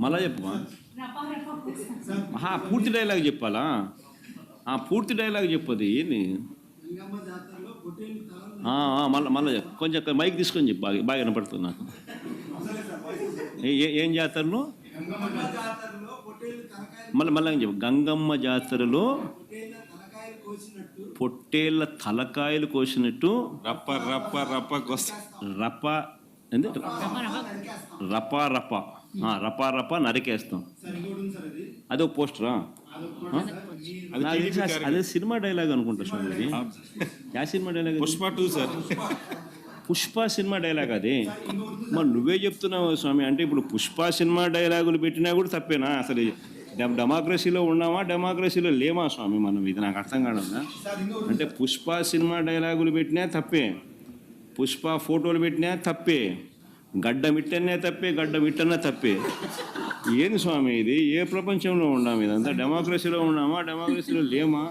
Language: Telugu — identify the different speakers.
Speaker 1: మళ్ళా చెప్పు. పూర్తి డైలాగ్ చెప్పాలా? పూర్తి డైలాగ్ చెప్పదు ఏంది? మళ్ళీ చెప్పు, కొంచెం మైక్ తీసుకొని చెప్పు, బాగా బాగా వినపడుతుంది నాకు. ఏం జాతరలో? మళ్ళీ చెప్పు. గంగమ్మ జాతరలో పొట్టేళ్ళ తలకాయలు కోసినట్టు
Speaker 2: రప్ప రప్ప రప్ప
Speaker 1: రప్ప ఏంది? రపా రప రపా రప నరికేస్తాం. అదో పోస్టరా? అదే సినిమా డైలాగ్ అనుకుంటా స్వామి. యా cinema dialogue?
Speaker 2: Pushpa 2 sir.
Speaker 1: Pushpa cinema dialogue అది. మరి నువ్వే చెప్తున్నావు స్వామి. అంటే ఇప్పుడు పుష్ప సినిమా డైలాగులు పెట్టినా కూడా తప్పేనా? అసలు డెమోక్రసీలో ఉన్నామా, డెమోక్రసీలో లేమా స్వామి మనం? ఇది నాకు అర్థం కావడం. అంటే పుష్ప సినిమా డైలాగులు పెట్టినా తప్పే, పుష్ప ఫోటోలు పెట్టినా తప్పే, గడ్డ మిట్టనే తప్పే, గడ్డ మిట్టనే తప్పే. ఏంది స్వామి ఇది? ఏ ప్రపంచంలో ఉన్నాము? ఇదంతా డెమోక్రసీలో ఉన్నామా, డెమోక్రసీలో లేమా?